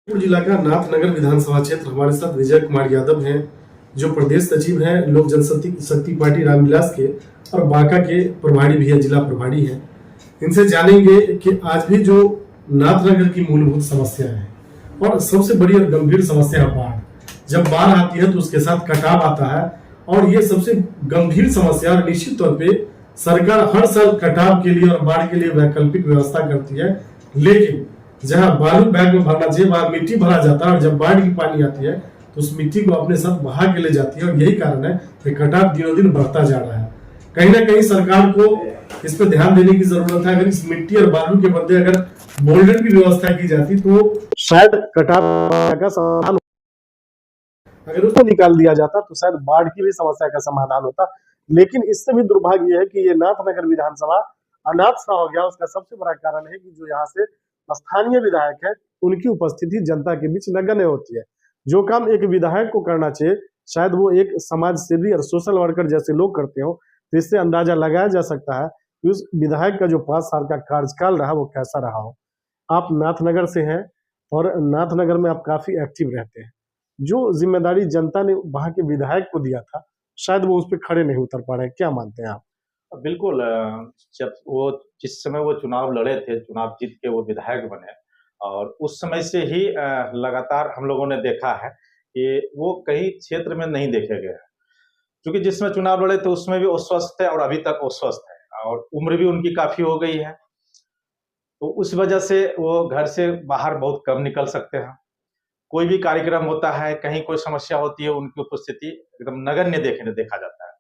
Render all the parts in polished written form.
जौनपुर जिला का नाथनगर विधानसभा क्षेत्र हमारे साथ विजय कुमार यादव हैं, जो प्रदेश सचिव हैं लोक जनशक्ति पार्टी रामविलास के और बांका के प्रभारी भी है, जिला प्रभारी हैं। इनसे जानेंगे कि आज भी जो नाथनगर की मूलभूत समस्या है और सबसे बड़ी और गंभीर समस्या है बाढ़। जब बाढ़ आती है तो उसके साथ कटाव आता है और ये सबसे गंभीर समस्या, और निश्चित तौर पे सरकार हर साल कटाव के लिए और बाढ़ के लिए वैकल्पिक व्यवस्था करती है, लेकिन जहां बालू बैग में भरना चाहिए वहां मिट्टी भरा जाता है और जब बाढ़ की पानी आती है तो उस मिट्टी को अपने साथ बहा के ले जाती है और यही कारण है कि कटाव दिनों दिन बढ़ता जा रहा है। कहीं ना कहीं सरकार को इस पर ध्यान देने की जरूरत है। अगर इस मिट्टी और बालू के बदले अगर बोल्डर की व्यवस्था की जाती तो शायद कटाव का समाधान, अगर उसको निकाल दिया जाता तो शायद बाढ़ की भी समस्या का समाधान होता। लेकिन इससे भी दुर्भाग्य है कि ये नाथनगर विधानसभा अनाथ सा हो गया। उसका सबसे बड़ा कारण है कि जो यहाँ से स्थानीय विधायक है उनकी उपस्थिति जनता के बीच नगण्य होती है। जो काम एक विधायक को करना चाहिए शायद वो एक समाज सेवी और सोशल वर्कर जैसे लोग करते हो, तो इससे अंदाजा लगाया जा सकता है कि उस विधायक का जो 5 साल का कार्यकाल रहा वो कैसा रहा हो। आप नाथनगर से हैं और नाथनगर में आप काफी एक्टिव रहते हैं। जो जिम्मेदारी जनता ने वहां के विधायक को दिया था शायद वो उस पर खड़े नहीं उतर पा रहे, क्या मानते हैं आप? बिल्कुल जब वो जिस समय वो चुनाव लड़े थे, चुनाव जीत के वो विधायक बने और उस समय से ही लगातार हम लोगों ने देखा है कि वो कहीं क्षेत्र में नहीं देखे गए हैं। क्योंकि जिस समय चुनाव लड़े थे उसमें भी वो स्वस्थ थे और अभी तक वो स्वस्थ है और उम्र भी उनकी काफ़ी हो गई है। तो उस वजह से वो घर से बाहर बहुत कम निकल सकते हैं। कोई भी कार्यक्रम होता है, कहीं कोई समस्या होती है, उनकी उपस्थिति एकदम नगण्य देखा जाता है।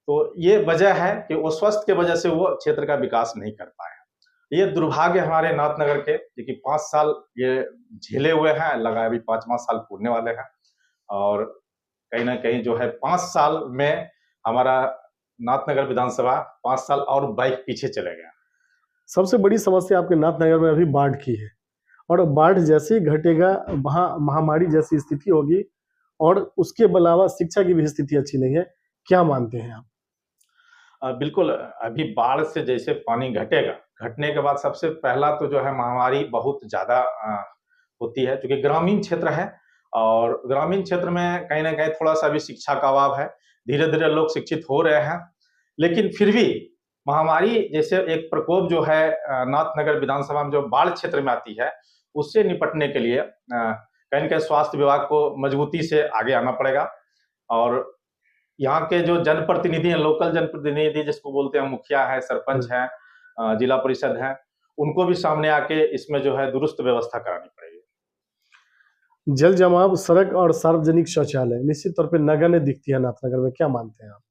तो ये वजह है कि वो स्वास्थ्य की वजह से वो क्षेत्र का विकास नहीं कर पाए हैं। ये दुर्भाग्य हमारे नाथनगर के, क्योंकि 5 साल ये झेले हुए हैं, लगा अभी 5वां साल पूरने वाले हैं और कहीं न कहीं जो है 5 साल में हमारा नाथनगर विधानसभा 5 साल और बाइक पीछे चले गए। सबसे बड़ी समस्या आपके नाथनगर में अभी बाढ़ की है और बाढ़ जैसे ही घटेगा वहां महामारी जैसी स्थिति होगी और उसके अलावा शिक्षा की भी स्थिति अच्छी नहीं है, क्या मानते हैं आप? बिल्कुल, अभी बाढ़ से जैसे पानी घटेगा, घटने के बाद सबसे पहला तो जो है महामारी बहुत ज़्यादा होती है, क्योंकि ग्रामीण क्षेत्र है और ग्रामीण क्षेत्र में कहीं न कहीं थोड़ा-सा भी शिक्षा का अभाव है। धीरे-धीरे लोग शिक्षित हो रहे हैं, लेकिन फिर भी महामारी जैसे एक प्रकोप जो है नाथनगर विधानसभा में जो बाढ़ क्षेत्र में आती है, उससे निपटने के लिए कहीं न कहीं स्वास्थ्य विभाग को मजबूती से आगे आना पड़ेगा और यहाँ के जो जनप्रतिनिधि हैं, लोकल जनप्रतिनिधि जिसको बोलते हैं, मुखिया है, सरपंच हैं, जिला परिषद है, उनको भी सामने आके इसमें जो है दुरुस्त व्यवस्था करानी पड़ेगी। जल जमाव, सड़क और सार्वजनिक शौचालय निश्चित तौर पे नगण्य दिखती है नाथनगर में, क्या मानते हैं आप?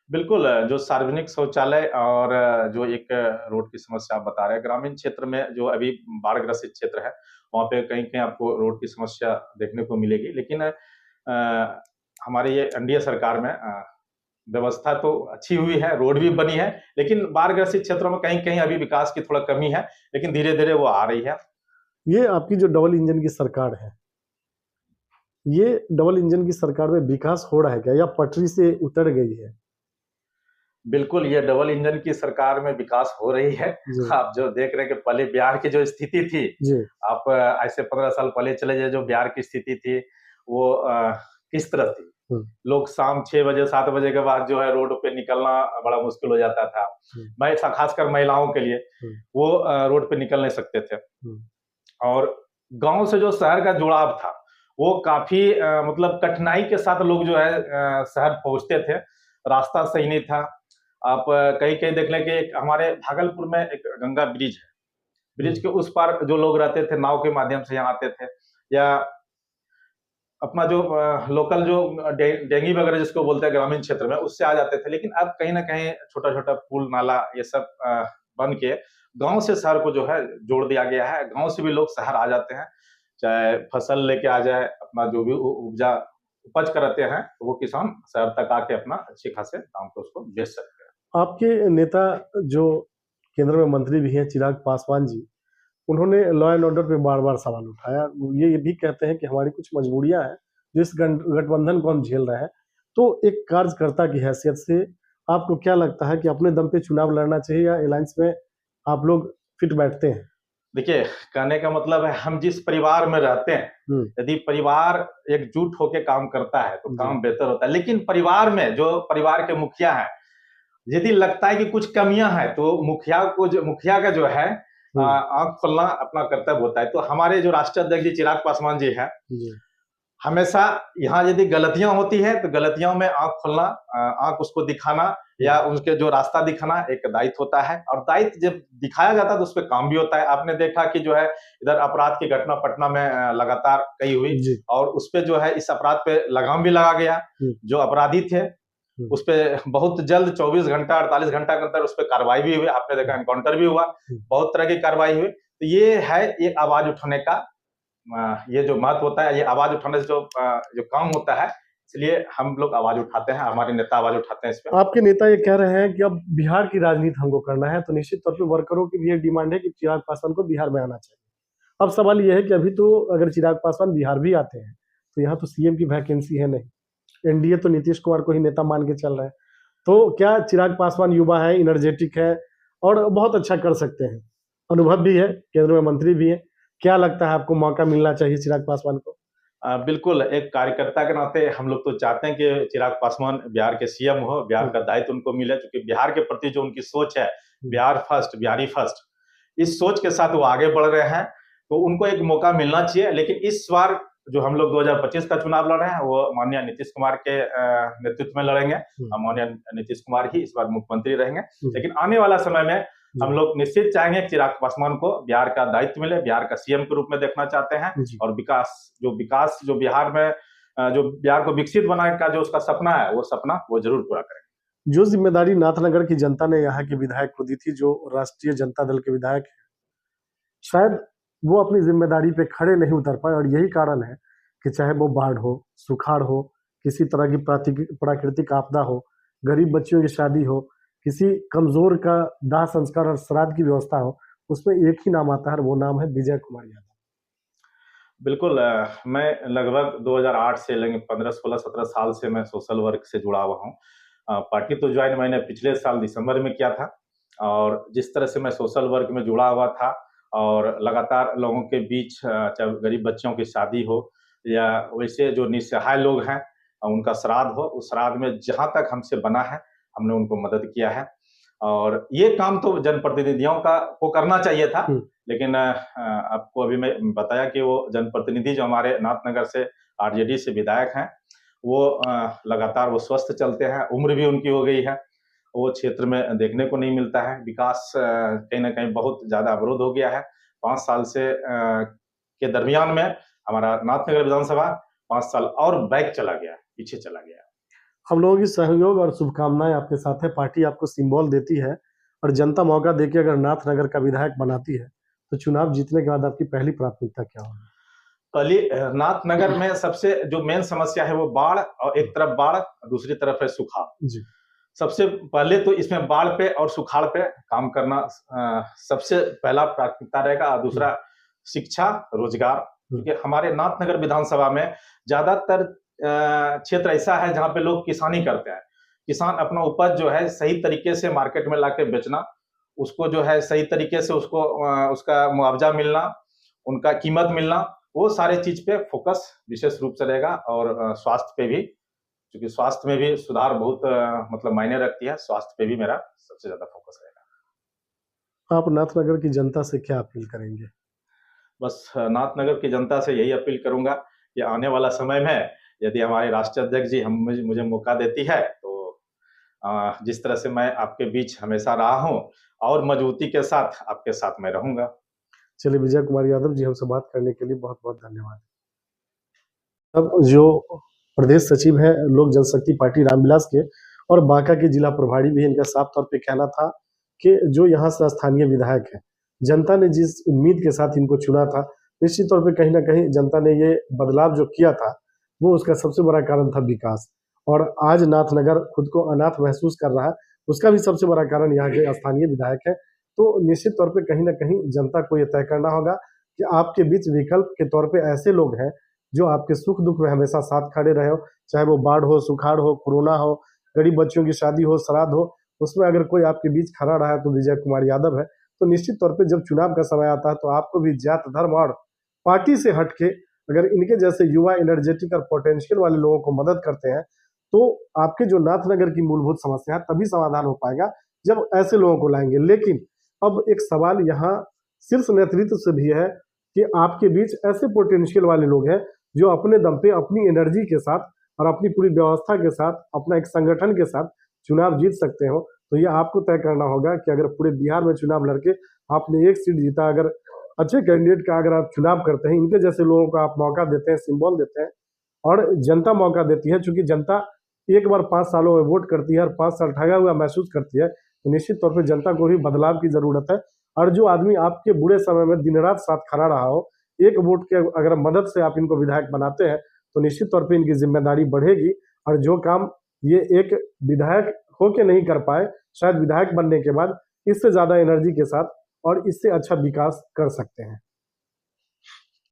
बिल्कुल, जो सार्वजनिक शौचालय और जो एक रोड की समस्या आप बता रहे हैं, ग्रामीण क्षेत्र में जो अभी बाढ़-ग्रसित क्षेत्र है, वहाँ पे कहीं-कहीं आपको रोड की समस्या देखने को मिलेगी। लेकिन हमारी ये एनडीए सरकार में व्यवस्था तो अच्छी हुई है, रोड भी बनी है, लेकिन बाढ़-ग्रसित क्षेत्रों में कहीं-कहीं अभी विकास की थोड़ा कमी है, लेकिन धीरे-धीरे वो आ रही है। ये आपकी जो डबल इंजन की सरकार है, ये डबल इंजन की सरकार में विकास हो रहा है क्या या पटरी से उतर गई है? बिल्कुल, ये डबल इंजन की सरकार में विकास हो रही है। आप जो देख रहे हैं कि पहले बिहार की जो स्थिति थी, आप ऐसे 15 साल पहले चले जाइए, जो बिहार की स्थिति थी, वो किस तरह थी? लोग शाम 6 बजे, 7 बजे के बाद जो है रोड पे निकलना बड़ा मुश्किल हो जाता था। मैं खासकर महिलाओं के लिए, वो रोड पे निकल नहीं सकते थे। और गाँव से जो शहर का जुड़ाव था, वो काफ़ी मतलब कठिनाई के साथ लोग जो है शहर पहुँचते थे, रास्ता सही नहीं था। आप कहीं-कहीं देख लें कि एक हमारे भागलपुर में एक गंगा ब्रिज है। ब्रिज के उस पार जो लोग रहते थे, नाव के माध्यम से यहाँ आते थे या अपना जो लोकल जो डेंगी वगैरह जिसको बोलते हैं ग्रामीण क्षेत्र में, उससे आ जाते थे। लेकिन अब कहीं न कहीं छोटा-छोटा पुल, नाला ये सब बन के गाँव से शहर को जो है जोड़ दिया गया है। गाँव से भी लोग शहर आ जाते हैं, चाहे फसल लेके आ जाए, अपना जो भी उपज कराते हैं, तो वो किसान शहर तक आके अपना अच्छे खासे दाम पे उसको बेच सकते हैं। आपके नेता जो केंद्र में मंत्री भी हैं, चिराग पासवान जी, उन्होंने लॉ एंड ऑर्डर पे बार-बार सवाल उठाया। ये भी कहते हैं कि हमारी कुछ मजबूरियाँ हैं, जो इस गठबंधन को हम झेल रहे हैं। तो एक कार्यकर्ता की हैसियत से आपको क्या लगता है कि अपने दम पे चुनाव लड़ना चाहिए या अलायंस में आप लोग फिट बैठते हैं? देखिए, कहने का मतलब है हम जिस परिवार में रहते हैं, यदि परिवार एकजुट होकर काम करता है तो काम बेहतर होता है। लेकिन परिवार में जो परिवार के मुखिया हैं, यदि लगता है कि कुछ कमियां हैं तो मुखिया का जो है आंख खोलना अपना कर्तव्य होता है। तो हमारे जो राष्ट्रीय अध्यक्ष जी चिराग पासवान जी हैं, हमेशा यहाँ यदि गलतियां होती है तो गलतियों में आंख खोलना, आंख उसको दिखाना या उनके जो रास्ता दिखाना एक दायित्व होता है। और दायित्व जब दिखाया जाता है तो उस पर काम भी होता है। आपने देखा कि जो है इधर अपराध की घटना पटना में लगातार कई हुई और उस पे जो है इस अपराध पे लगाम भी लगा गया। जो अपराधी थे उस पे बहुत जल्द 24 घंटा 48 घंटा के अंदर उस पर कार्रवाई भी हुई। आपने देखा एनकाउंटर भी हुआ, बहुत तरह की कार्रवाई हुई। तो ये है एक आवाज उठाने का ये जो महत्व होता है, ये आवाज उठाने से जो काम होता है, इसलिए हम लोग आवाज उठाते हैं, हमारे नेता आवाज उठाते हैं इस पे। आपके नेता ये कह रहे हैं कि अब बिहार की राजनीति हमको करना है, तो निश्चित तौर पे वर्करों की भी ये डिमांड है कि चिराग पासवान को बिहार में आना चाहिए। अब सवाल ये है कि अभी तो अगर चिराग पासवान बिहार भी आते हैं तो यहाँ तो सीएम की वैकेंसी है नहीं, एनडीए तो नीतीश कुमार को ही नेता मान के चल रहे हैं। तो क्या चिराग पासवान युवा है, इनर्जेटिक है और बहुत अच्छा कर सकते हैं, अनुभव भी है, केंद्र में मंत्री भी है, क्या लगता है आपको मौका मिलना चाहिए चिराग पासवान को? बिल्कुल, एक कार्यकर्ता के नाते हम लोग तो चाहते हैं कि चिराग पासवान बिहार के सीएम हो, बिहार का दायित्व उनको मिले, क्योंकि बिहार के प्रति जो उनकी सोच है, बिहार फर्स्ट, बिहारी फर्स्ट, इस सोच के साथ वो आगे बढ़ रहे हैं, तो उनको एक मौका मिलना चाहिए। लेकिन इस बार जो हम लोग 2025 का चुनाव लड़ रहे हैं, वो माननीय नीतीश कुमार के नेतृत्व में लड़ेंगे। माननीय नीतीश कुमार ही इस बार मुख्यमंत्री रहेंगे। लेकिन आने वाला समय में हम लोग निश्चित चाहेंगे चिराग पासवान को बिहार का दायित्व मिले, बिहार का सीएम के रूप में देखना चाहते हैं और विकास जो बिहार में जो बिहार को विकसित बनाने का जो उसका सपना है, वो सपना वो जरूर पूरा करेंगे। जो जिम्मेदारी नाथनगर की जनता ने यहाँ के विधायक को दी थी, जो राष्ट्रीय जनता दल के विधायक है, शायद वो अपनी जिम्मेदारी पे खड़े नहीं उतर पाए और यही कारण है कि चाहे वो बाढ़ हो, सुखाड़ हो, किसी तरह की प्राकृतिक आपदा हो, गरीब बच्चियों की शादी हो, किसी कमजोर का दाह संस्कार और श्राद्ध की व्यवस्था हो, उसमें एक ही नाम आता है, वो नाम है विजय कुमार यादव। बिल्कुल, मैं लगभग 2008 से लगभग 15, 16, 17 साल से मैं सोशल वर्क से जुड़ा हुआ हूँ। पार्टी तो ज्वाइन मैंने पिछले साल दिसंबर में किया था और जिस तरह से मैं सोशल वर्क में जुड़ा हुआ था और लगातार लोगों के बीच चाहे गरीब बच्चों की शादी हो या वैसे जो निस्सहाय लोग हैं उनका श्राद्ध हो, उस श्राद्ध में जहाँ तक हमसे बना है हमने उनको मदद किया है। और ये काम तो जनप्रतिनिधियों को करना चाहिए था, लेकिन आपको अभी मैं बताया कि वो जनप्रतिनिधि जो हमारे नाथनगर से आरजेडी से विधायक हैं, वो लगातार वो स्वस्थ चलते हैं, उम्र भी उनकी हो गई है, वो क्षेत्र में देखने को नहीं मिलता है। विकास कहीं ना कहीं बहुत ज्यादा अवरोध हो गया है। 5 साल से के दरमियान में हमारा नाथनगर विधानसभा 5 साल और बैक चला गया, पीछे चला गया। हम लोगों की सहयोग और शुभकामनाएं आपके साथ है। पार्टी आपको सिंबल देती है और जनता मौका देके अगर नाथनगर का विधायक बनाती है तो चुनाव जीतने के बाद आपकी पहली प्राथमिकता क्या होगी? पहली, नाथनगर में सबसे जो मेन समस्या है वो बाढ़, और एक तरफ बाढ़ दूसरी तरफ है सुखाड़। सबसे पहले तो इसमें बाढ़ पे और सुखाड़ पे काम करना सबसे पहला प्राथमिकता रहेगा। दूसरा शिक्षा, रोजगार, क्योंकि हमारे नाथनगर विधानसभा में ज्यादातर क्षेत्र ऐसा है जहाँ पे लोग किसानी करते हैं। किसान अपना उपज जो है सही तरीके से मार्केट में लाके बेचना, उसको जो है सही तरीके से उसको उसका मुआवजा मिलना, उनका कीमत मिलना, वो सारे चीज पे फोकस विशेष रूप से रहेगा। और स्वास्थ्य पे भी, क्योंकि स्वास्थ्य में भी सुधार बहुत मतलब मायने रखती है, स्वास्थ्य पे भी मेरा सबसे ज्यादा फोकस रहेगा। आप नाथनगर की जनता से क्या अपील करेंगे? बस नाथनगर की जनता से यही अपील करूंगा कि आने वाला समय में यदि हमारे राष्ट्रीय अध्यक्ष जी मुझे मौका देती है तो जिस तरह से मैं आपके बीच हमेशा रहा हूं और मजबूती के साथ आपके साथ मैं रहूंगा। चलिए, विजय कुमार यादव जी, हमसे बात करने के लिए बहुत बहुत धन्यवाद। अब जो प्रदेश सचिव है लोक जनशक्ति पार्टी रामविलास के और बांका के जिला प्रभारी भी, इनका साफ तौर पे कहना था कि जो यहाँ से स्थानीय विधायक है, जनता ने जिस उम्मीद के साथ इनको चुना था, निश्चित तौर पे कहीं ना कहीं जनता ने ये बदलाव जो किया था वो उसका सबसे बड़ा कारण था विकास। और आज नाथनगर खुद को अनाथ महसूस कर रहा है, उसका भी सबसे बड़ा कारण यहाँ के स्थानीय विधायक है। तो निश्चित तौर पे कहीं ना कहीं जनता को ये तय करना होगा कि आपके बीच विकल्प के तौर पे ऐसे लोग हैं जो आपके सुख दुख में हमेशा साथ खड़े रहे हो, चाहे वो बाढ़ हो, सुखाड़ हो, कोरोना हो, गरीब बच्चों की शादी हो, श्राद्ध हो, उसमें अगर कोई आपके बीच खड़ा रहा है तो विजय कुमार यादव है। तो निश्चित तौर पे जब चुनाव का समय आता है तो आपको भी जात धर्म और पार्टी से हटके अगर इनके जैसे युवा एनर्जेटिक और पोटेंशियल वाले लोगों को मदद करते हैं तो आपके जो नाथनगर की मूलभूत समस्या है तभी समाधान हो पाएगा जब ऐसे लोगों को लाएंगे। लेकिन अब एक सवाल यहाँ शीर्ष नेतृत्व से भी है कि आपके बीच ऐसे पोटेंशियल वाले लोग हैं जो अपने दम पे अपनी एनर्जी के साथ और अपनी पूरी व्यवस्था के साथ अपना एक संगठन के साथ चुनाव जीत सकते हो। तो ये आपको तय करना होगा कि अगर पूरे बिहार में चुनाव लड़के आपने एक सीट जीता, अगर अच्छे कैंडिडेट का अगर आप चुनाव करते हैं, इनके जैसे लोगों को आप मौका देते हैं, सिंबल देते हैं और जनता मौका देती है, चूंकि जनता एक बार 5 सालों में वोट करती है और 5 साल ठगा हुआ महसूस करती है, तो निश्चित तौर पर जनता को भी बदलाव की जरूरत है। और जो आदमी आपके बुरे समय में दिन रात साथ खड़ा रहा हो, एक वोट के अगर मदद से आप इनको विधायक बनाते हैं तो निश्चित तौर पे इनकी जिम्मेदारी बढ़ेगी और जो काम ये एक विधायक होके नहीं कर पाए, शायद विधायक बनने के बाद इससे ज्यादा एनर्जी के साथ और इससे अच्छा विकास कर सकते हैं।